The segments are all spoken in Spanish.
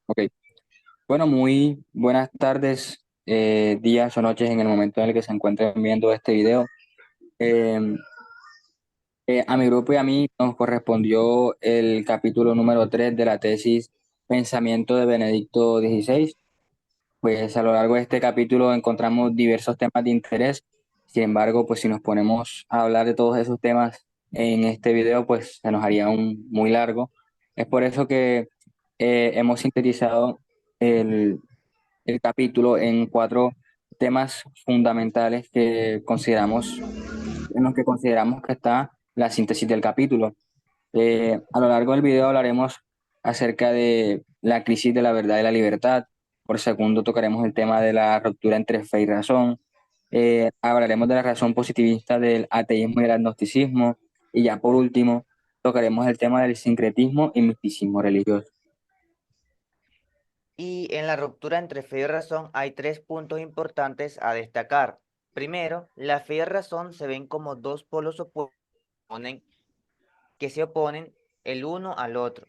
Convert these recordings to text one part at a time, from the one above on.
Ok, bueno, muy buenas tardes, días o noches en el momento en el que se encuentren viendo este video. Eh, a mi grupo y a mí nos correspondió el capítulo número 3 de la tesis Pensamiento de Benedicto XVI. Pues a lo largo de este capítulo encontramos diversos temas de interés. Sin embargo, pues si nos ponemos a hablar de todos esos temas en este video, pues se nos haría muy largo. Es por eso que hemos sintetizado el capítulo en cuatro temas fundamentales en los que consideramos que está la síntesis del capítulo. A lo largo del video hablaremos acerca de la crisis de la verdad y la libertad. Por segundo, tocaremos el tema de la ruptura entre fe y razón. Hablaremos de la razón positivista del ateísmo y el agnosticismo. Y ya por último, tocaremos el tema del sincretismo y misticismo religioso. Y en la ruptura entre fe y razón hay tres puntos importantes a destacar. Primero, la fe y razón se ven como dos polos que se oponen el uno al otro.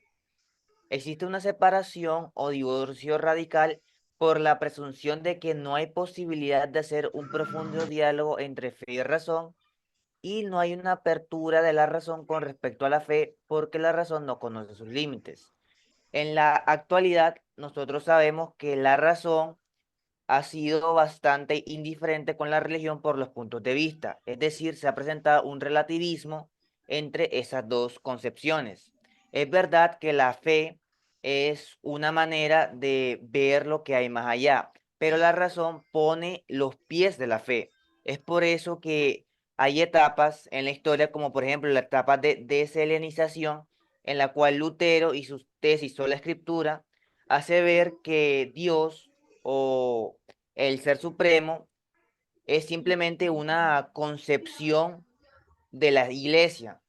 Existe una separación o divorcio radical por la presunción de que no hay posibilidad de hacer un profundo diálogo entre fe y razón, y no hay una apertura de la razón con respecto a la fe porque la razón no conoce sus límites. En la actualidad, nosotros sabemos que la razón ha sido bastante indiferente con la religión por los puntos de vista, es decir, se ha presentado un relativismo entre esas dos concepciones. Es verdad que la fe es una manera de ver lo que hay más allá, pero la razón pone los pies de la fe. Es por eso que hay etapas en la historia, como por ejemplo la etapa de deshelenización, en la cual Lutero y sus tesis sobre la escritura hace ver que Dios o el ser supremo es simplemente una concepción de la iglesia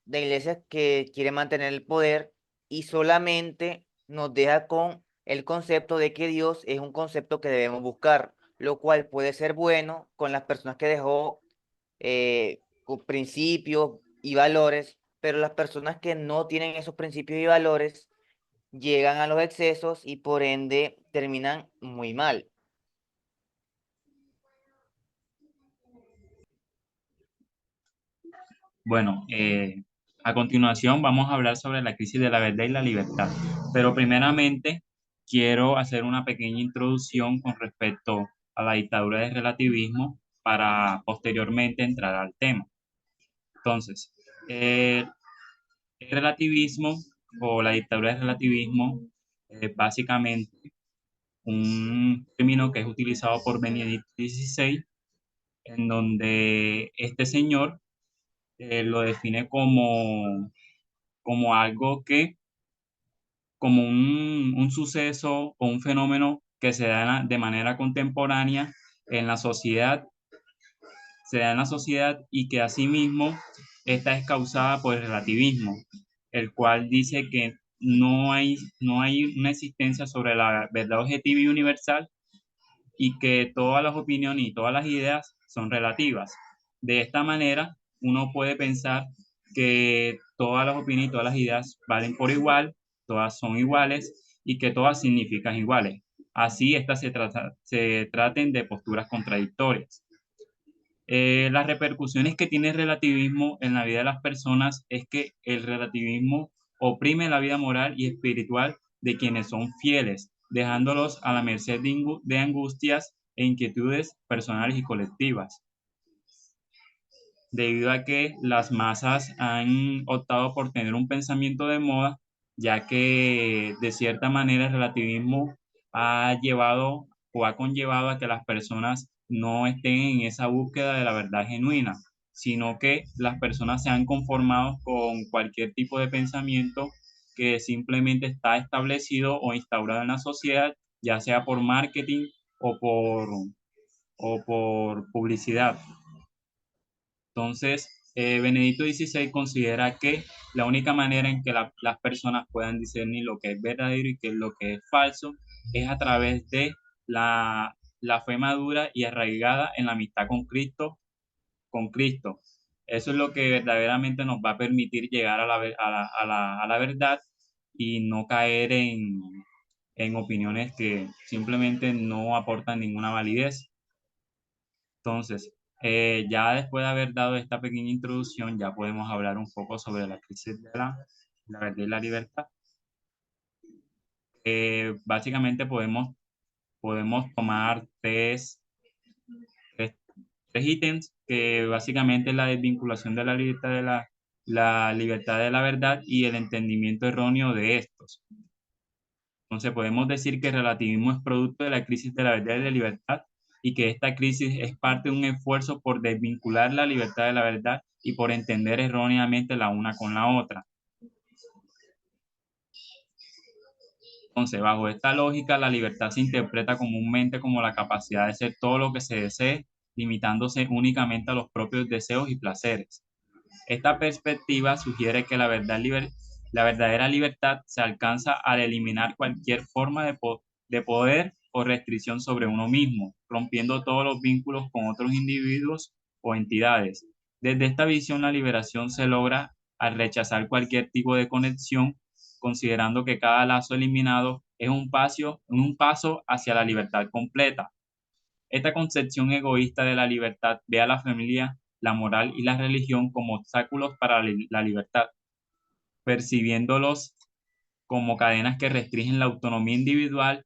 que quiere mantener el poder, y solamente nos deja con el concepto de que Dios es un concepto que debemos buscar, lo cual puede ser bueno con las personas que dejó con principios y valores, pero las personas que no tienen esos principios y valores llegan a los excesos y por ende terminan muy mal. Bueno, a continuación vamos a hablar sobre la crisis de la verdad y la libertad, pero primeramente quiero hacer una pequeña introducción con respecto a la dictadura del relativismo para posteriormente entrar al tema. Entonces, el relativismo o la dictadura del relativismo es básicamente un término que es utilizado por Benedicto XVI, en donde este señor lo define como algo que, como un suceso o un fenómeno que se da de manera contemporánea en la sociedad, se da en la sociedad y que asimismo esta es causada por el relativismo, el cual dice que no hay una existencia sobre la verdad objetiva y universal y que todas las opiniones y todas las ideas son relativas. De esta manera, uno puede pensar que todas las opiniones y todas las ideas valen por igual, todas son iguales y que todas significan iguales. Así, estas se traten de posturas contradictorias. Las repercusiones que tiene el relativismo en la vida de las personas es que el relativismo oprime la vida moral y espiritual de quienes son fieles, dejándolos a la merced de angustias e inquietudes personales y colectivas, debido a que las masas han optado por tener un pensamiento de moda, ya que de cierta manera el relativismo ha llevado o ha conllevado a que las personas no estén en esa búsqueda de la verdad genuina, sino que las personas se han conformado con cualquier tipo de pensamiento que simplemente está establecido o instaurado en la sociedad, ya sea por marketing o por publicidad. Entonces, Benedicto XVI considera que la única manera en que las personas puedan discernir lo que es verdadero y qué es lo que es falso es a través de la fe madura y arraigada en la amistad con Cristo. Eso es lo que verdaderamente nos va a permitir llegar a la verdad y no caer en opiniones que simplemente no aportan ninguna validez. Entonces, ya después de haber dado esta pequeña introducción, ya podemos hablar un poco sobre la crisis de la verdad y la libertad. Básicamente podemos tomar tres, tres ítems, que básicamente es la desvinculación de la libertad la libertad de la verdad y el entendimiento erróneo de estos. Entonces podemos decir que el relativismo es producto de la crisis de la verdad y de la libertad, y que esta crisis es parte de un esfuerzo por desvincular la libertad de la verdad y por entender erróneamente la una con la otra. Entonces, bajo esta lógica, la libertad se interpreta comúnmente como la capacidad de ser todo lo que se desee, limitándose únicamente a los propios deseos y placeres. Esta perspectiva sugiere que la verdadera libertad se alcanza al eliminar cualquier forma de poder o restricción sobre uno mismo, rompiendo todos los vínculos con otros individuos o entidades. Desde esta visión, la liberación se logra al rechazar cualquier tipo de conexión, considerando que cada lazo eliminado es un paso hacia la libertad completa. Esta concepción egoísta de la libertad ve a la familia, la moral y la religión como obstáculos para la libertad, percibiéndolos como cadenas que restringen la autonomía individual.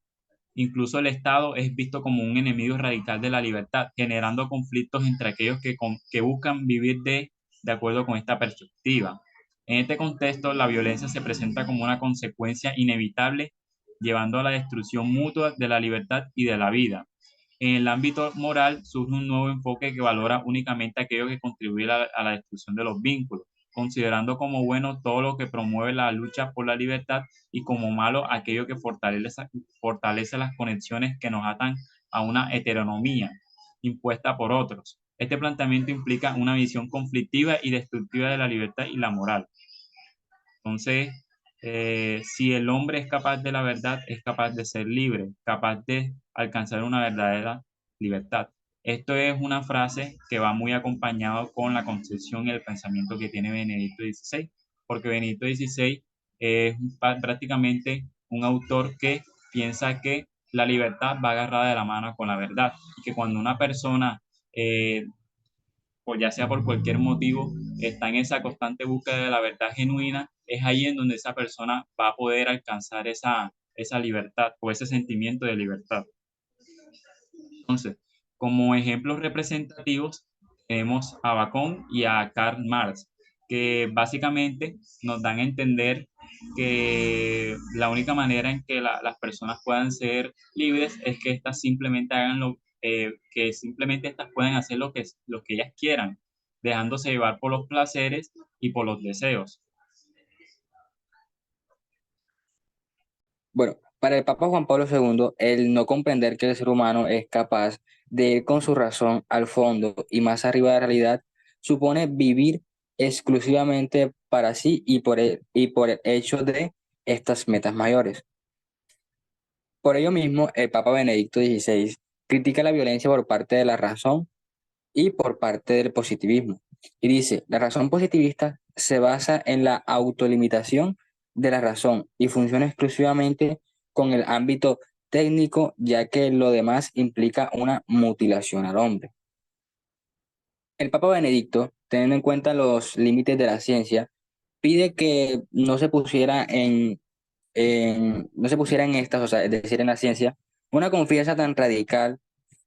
Incluso el Estado es visto como un enemigo radical de la libertad, generando conflictos entre aquellos que buscan vivir de acuerdo con esta perspectiva. En este contexto, la violencia se presenta como una consecuencia inevitable, llevando a la destrucción mutua de la libertad y de la vida. En el ámbito moral surge un nuevo enfoque que valora únicamente aquello que contribuye a la destrucción de los vínculos, considerando como bueno todo lo que promueve la lucha por la libertad y como malo aquello que fortalece las conexiones que nos atan a una heteronomía impuesta por otros. Este planteamiento implica una visión conflictiva y destructiva de la libertad y la moral. Entonces, si el hombre es capaz de la verdad, es capaz de ser libre, capaz de alcanzar una verdadera libertad. Esto es una frase que va muy acompañado con la concepción y el pensamiento que tiene Benedicto XVI, porque Benedicto XVI es prácticamente un autor que piensa que la libertad va agarrada de la mano con la verdad, y que cuando una persona pues ya sea por cualquier motivo, está en esa constante búsqueda de la verdad genuina, es ahí en donde esa persona va a poder alcanzar esa libertad o ese sentimiento de libertad. Entonces, como ejemplos representativos, tenemos a Bacon y a Karl Marx, que básicamente nos dan a entender que la única manera en que las personas puedan ser libres es que éstas simplemente que simplemente éstas pueden hacer lo que ellas quieran, dejándose llevar por los placeres y por los deseos. Bueno, para el Papa Juan Pablo II, el no comprender que el ser humano es capaz de ir con su razón al fondo y más arriba de la realidad, supone vivir exclusivamente para sí y por el hecho de estas metas mayores. Por ello mismo, el Papa Benedicto XVI critica la violencia por parte de la razón y por parte del positivismo. Y dice, la razón positivista se basa en la autolimitación de la razón y funciona exclusivamente con el ámbito técnico, ya que lo demás implica una mutilación al hombre. El Papa Benedicto, teniendo en cuenta los límites de la ciencia, pide que no se pusiera en estas, o sea, es decir, en la ciencia, una confianza tan radical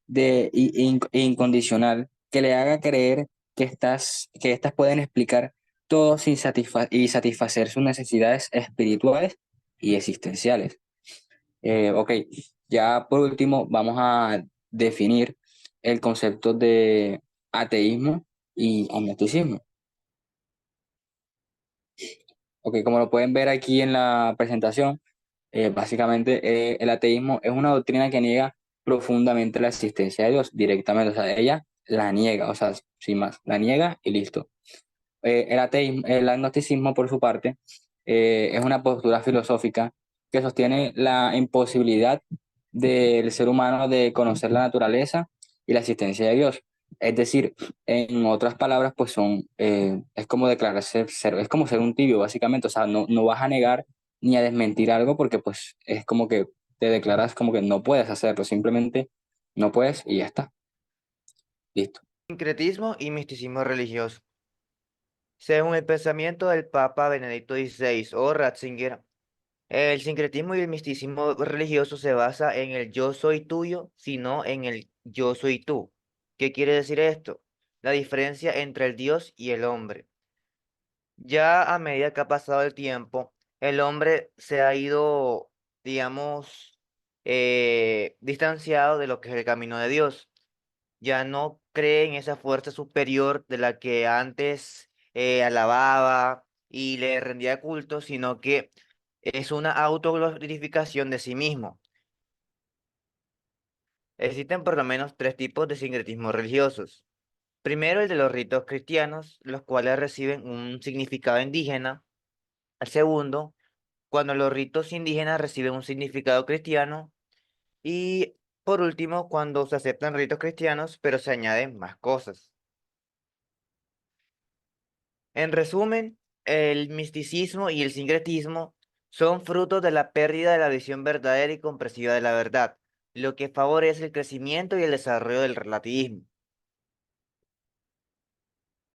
incondicional que le haga creer que estas pueden explicar todo y satisfacer sus necesidades espirituales y existenciales. Ok, ya por último vamos a definir el concepto de ateísmo y agnosticismo. Ok, como lo pueden ver aquí en la presentación, básicamente el ateísmo es una doctrina que niega profundamente la existencia de Dios directamente, o sea, ella la niega, o sea, sin más, la niega y listo. El agnosticismo, por su parte, es una postura filosófica que sostiene la imposibilidad del ser humano de conocer la naturaleza y la existencia de Dios. Es decir, en otras palabras, pues es como es como ser un tibio, básicamente. O sea, no vas a negar ni a desmentir algo porque pues es como que te declaras como que no puedes hacerlo, simplemente no puedes y ya está, listo. Sincretismo y misticismo religioso. Según el pensamiento del Papa Benedicto XVI o Ratzinger, el sincretismo y el misticismo religioso se basa en el yo soy tuyo, sino en el yo soy tú. ¿Qué quiere decir esto? La diferencia entre el Dios y el hombre. Ya a medida que ha pasado el tiempo, el hombre se ha ido, digamos, distanciado de lo que es el camino de Dios. Ya no cree en esa fuerza superior de la que antes alababa y le rendía culto, sino que es una autoglorificación de sí mismo. Existen por lo menos tres tipos de sincretismo religiosos. Primero, el de los ritos cristianos, los cuales reciben un significado indígena. El segundo, cuando los ritos indígenas reciben un significado cristiano. Y por último, cuando se aceptan ritos cristianos, pero se añaden más cosas. En resumen, el misticismo y el sincretismo son frutos de la pérdida de la visión verdadera y comprensiva de la verdad, lo que favorece el crecimiento y el desarrollo del relativismo.